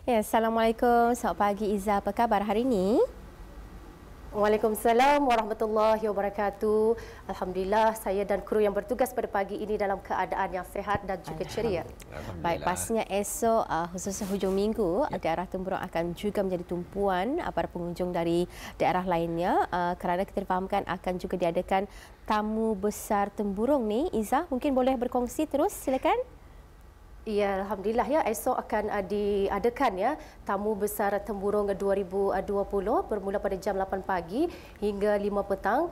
Ya, Assalamualaikum. Selamat pagi Iza. Apa khabar hari ini? Waalaikumsalam warahmatullahi wabarakatuh. Alhamdulillah saya dan kru yang bertugas pada pagi ini dalam keadaan yang sihat dan juga ceria. Baik, pastinya esok khususnya hujung minggu daerah Temburong akan juga menjadi tumpuan para pengunjung dari daerah lainnya kerana kita fahamkan akan juga diadakan tamu besar Temburong ni. Iza, mungkin boleh berkongsi terus, silakan. Ya, alhamdulillah ya, esok akan diadakan ya tamu besar Temburong 2020 bermula pada jam 8 pagi hingga 5 petang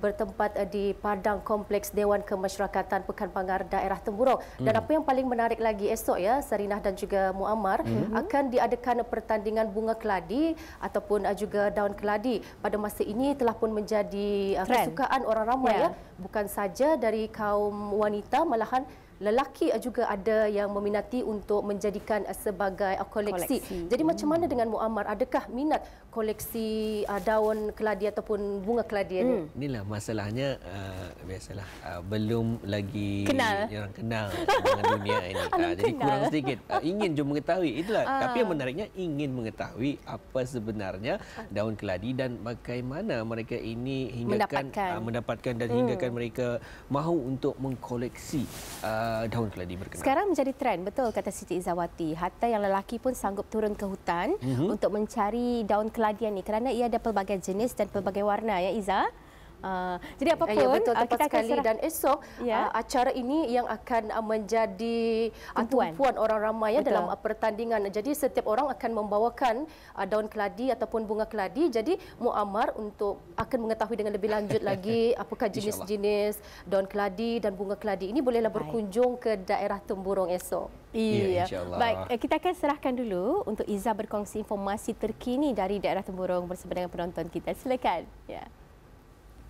bertempat di Padang Kompleks Dewan Kemasyarakatan Pekan Pangar Daerah Temburong. Dan apa yang paling menarik lagi esok ya, Sarinah dan juga Muammar, akan diadakan pertandingan bunga keladi ataupun juga daun keladi. Pada masa ini telah pun menjadi kesukaan orang ramai ya, bukan saja dari kaum wanita, malahan lelaki juga ada yang meminati untuk menjadikan sebagai koleksi. Jadi macam mana dengan Muammar? Adakah minat koleksi daun keladi ataupun bunga keladi ini? Inilah masalahnya, biasalah belum lagi kenal dengan dunia ini. Jadi kurang sedikit. Ingin cuma mengetahui. Itulah. Tapi yang menariknya ingin mengetahui apa sebenarnya daun keladi dan bagaimana mereka ini mendapatkan dan hinggakan mereka mahu untuk mengkoleksi daun keladi berkenaan. Sekarang menjadi trend, betul kata Siti Izzawati. Hatta yang lelaki pun sanggup turun ke hutan untuk mencari daun keladi ini kerana ia ada pelbagai jenis dan pelbagai warna ya Iza. Jadi apapun ya, betul, tepat kita sekali. Dan esok acara ini yang akan menjadi tumpuan orang ramai ya dalam pertandingan. Jadi setiap orang akan membawakan daun keladi ataupun bunga keladi. Jadi Muammar untuk akan mengetahui dengan lebih lanjut lagi apakah jenis-jenis daun keladi dan bunga keladi ini, bolehlah berkunjung ke daerah Temburong esok. Iya, baik. Kita akan serahkan dulu untuk Iza berkongsi informasi terkini dari daerah Temburong bersama dengan penonton kita. Silakan. Ya.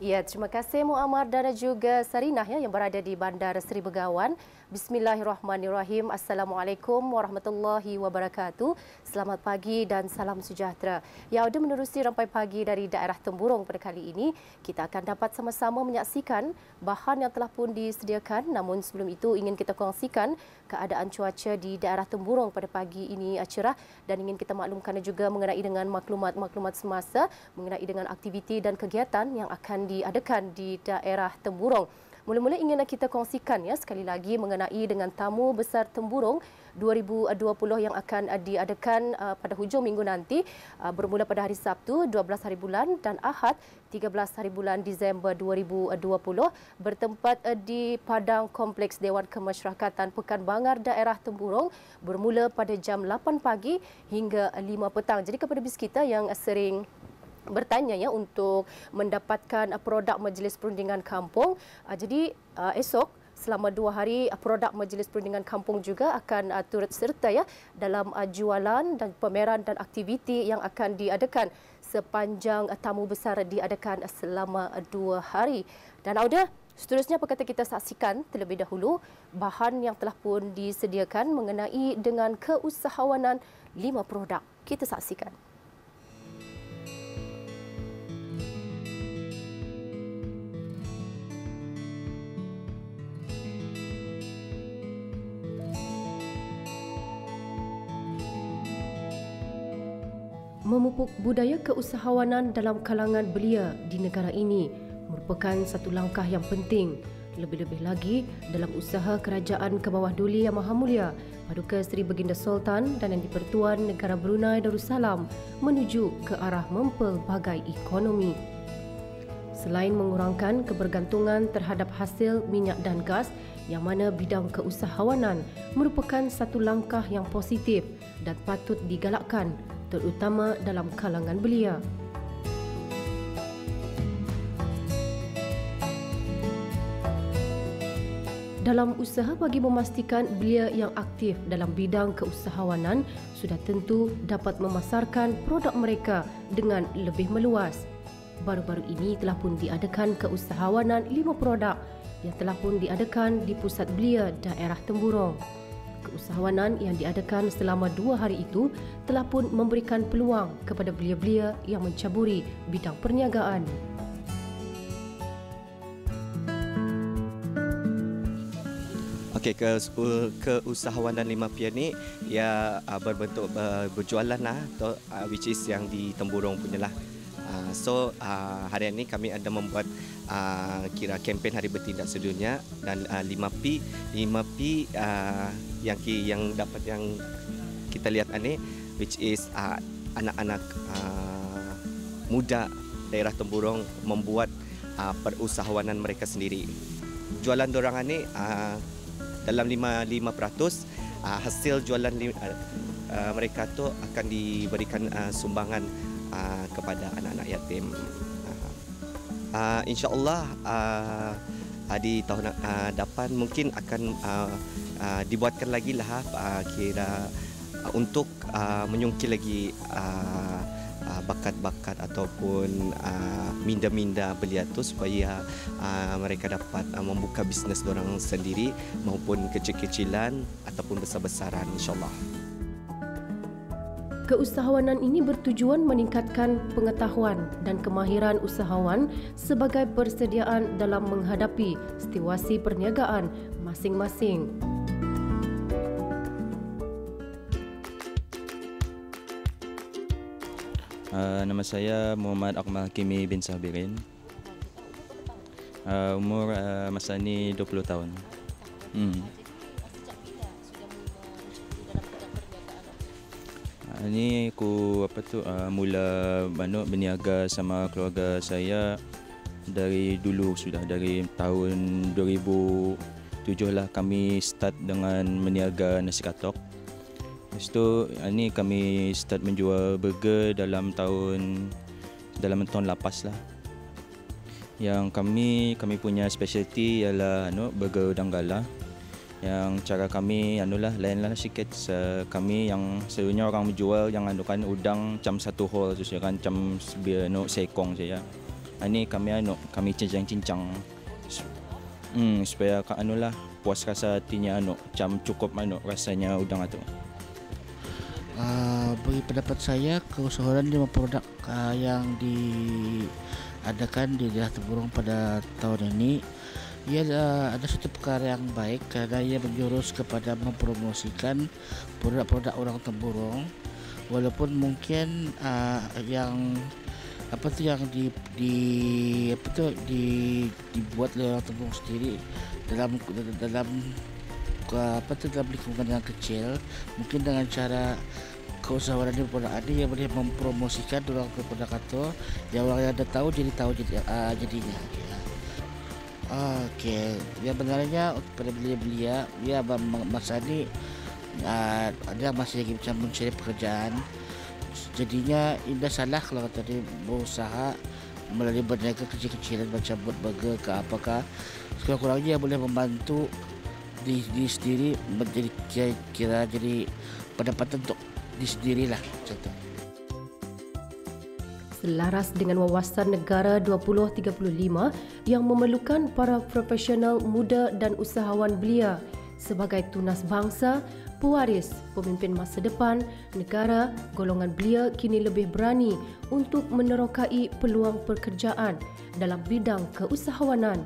Ya, terima kasih Muammar dan juga Sarinah ya yang berada di Bandar Seri Begawan. Bismillahirrahmanirrahim. Assalamualaikum warahmatullahi wabarakatuh. Selamat pagi dan salam sejahtera. Ya, sudah menerusi rampai pagi dari daerah Temburong pada kali ini. Kita akan dapat sama-sama menyaksikan bahan yang telah pun disediakan. Namun sebelum itu ingin kita kongsikan keadaan cuaca di daerah Temburong pada pagi ini cerah, dan ingin kita maklumkan juga mengenai dengan maklumat-maklumat semasa mengenai dengan aktiviti dan kegiatan yang akan diadakan di daerah Temburong. Mula-mula ingin kita kongsikan ya sekali lagi mengenai dengan tamu besar Temburong 2020 yang akan diadakan pada hujung minggu nanti bermula pada hari Sabtu 12 hari bulan dan Ahad 13 hari bulan Disember 2020 bertempat di Padang Kompleks Dewan Kemasyarakatan Pekan Pangar Daerah Temburong bermula pada jam 8 pagi hingga 5 petang. Jadi kepada bis kita yang sering bertanya ya untuk mendapatkan produk Majlis Perundingan Kampung. Jadi esok selama 2 hari produk Majlis Perundingan Kampung juga akan turut serta ya dalam jualan dan pameran dan aktiviti yang akan diadakan sepanjang tamu besar diadakan selama 2 hari. Dan Auda, seterusnya apa kata kita saksikan terlebih dahulu bahan yang telah pun disediakan mengenai dengan keusahawanan 5 produk. Kita saksikan. Memupuk budaya keusahawanan dalam kalangan belia di negara ini merupakan satu langkah yang penting. Lebih-lebih lagi dalam usaha Kerajaan ke bawah Duli Yang Maha Mulia Paduka Seri Baginda Sultan dan Yang di-Pertuan Negara Brunei Darussalam menuju ke arah mempelbagai ekonomi. Selain mengurangkan kebergantungan terhadap hasil minyak dan gas, yang mana bidang keusahawanan merupakan satu langkah yang positif dan patut digalakkan, terutama dalam kalangan belia. Dalam usaha bagi memastikan belia yang aktif dalam bidang keusahawanan sudah tentu dapat memasarkan produk mereka dengan lebih meluas. Baru-baru ini telah pun diadakan keusahawanan 5 produk yang telah pun diadakan di pusat belia daerah Temburong. Keusahawanan yang diadakan selama 2 hari itu telah pun memberikan peluang kepada belia-belia yang mencaburi bidang perniagaan. Okey, keusahawanan 5P ni ia berbentuk berjualan lah, which is yang di Temburong punya lah. So hari ini kami ada membuat kira kempen Hari Bertindak Sedunia dan 5P yang dapat yang kita lihat ini, which is anak-anak muda daerah Temburong membuat perusahawanan mereka sendiri. Jualan dorangan ni dalam 5% hasil jualan mereka tu akan diberikan sumbangan kepada anak-anak yatim. InsyaAllah di tahun depan mungkin akan dibuatkan lagi lah kira untuk menyungkil lagi bakat-bakat ataupun minda-minda belia tu supaya mereka dapat membuka bisnes dorang sendiri maupun kecil-kecilan ataupun besar-besaran, insyaAllah. Keusahawanan ini bertujuan meningkatkan pengetahuan dan kemahiran usahawan sebagai persediaan dalam menghadapi situasi perniagaan masing-masing. Nama saya Muhammad Akmal Hakimi bin Sabirin. Umur masa ni 20 tahun. Ni aku mula berniaga sama keluarga saya dari dulu sudah, dari tahun 2007 lah kami start dengan meniaga nasi katok. Lepas tu ni kami start menjual burger dalam tahun lepas lah. Yang kami punya specialty ialah burger udang galah. Yang cara kami lain lah sikit. Kami yang selalunya orang menjual yang anukan udang macam satu hole tu kan, macam sekong saja. Ini kami cincang-cincang supaya puas rasa hatinya macam cukup rasanya udang itu. Bagi pendapat saya, keusahawanan 5 produk yang diadakan di daerah Temburong pada tahun ini, ia ada satu perkara yang baik kerana ia menjurus kepada mempromosikan produk-produk orang Temburong, walaupun mungkin yang dibuat oleh orang Temburong sendiri dalam lingkungan yang kecil, mungkin dengan cara keusahawanan di produk ini yang boleh mempromosikan produk itu, yang orang yang ada tahu jadinya. Okey, yang benarnya pada belia-belia, ya masa ni ada masih lagi macam mencari pekerjaan. Jadinya tidak salah kalau kata dia berusaha melalui berniaga kecil-kecilan macam buat burger ke apakah, sekurang-kurangnya boleh membantu diri sendiri menjadi kira jadi pendapatan untuk diri sendirilah contoh. Selaras dengan wawasan negara 2035 yang memerlukan para profesional muda dan usahawan belia sebagai tunas bangsa, pewaris pemimpin masa depan, negara golongan belia kini lebih berani untuk menerokai peluang pekerjaan dalam bidang keusahawanan,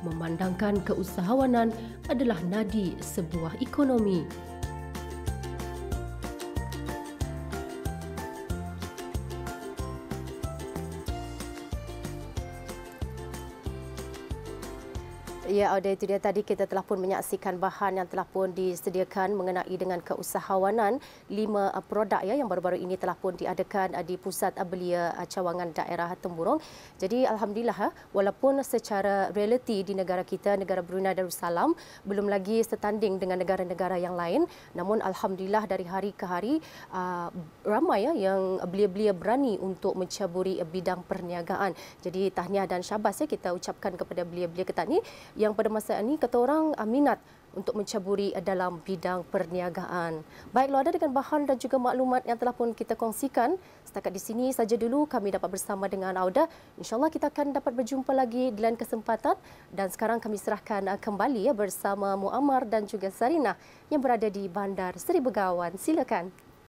memandangkan keusahawanan adalah nadi sebuah ekonomi. Ya, Auda, itu dia tadi kita telah pun menyaksikan bahan yang telah pun disediakan mengenai dengan keusahawanan 5 produk yang baru-baru ini telah pun diadakan di Pusat Belia Cawangan Daerah Temburong. Jadi alhamdulillah, walaupun secara realiti di negara kita, negara Brunei Darussalam belum lagi setanding dengan negara-negara yang lain, namun alhamdulillah dari hari ke hari ramai yang belia-belia berani untuk mencaburi bidang perniagaan. Jadi tahniah dan syabas kita ucapkan kepada belia-belia kita ni yang pada masa ini kata orang minat untuk mencaburi dalam bidang perniagaan. Baiklah, ada dengan bahan dan juga maklumat yang telah pun kita kongsikan. Setakat di sini saja dulu kami dapat bersama dengan Auda. InsyaAllah kita akan dapat berjumpa lagi di lain kesempatan. Dan sekarang kami serahkan kembali bersama Muammar dan juga Sarinah yang berada di Bandar Seri Begawan. Silakan.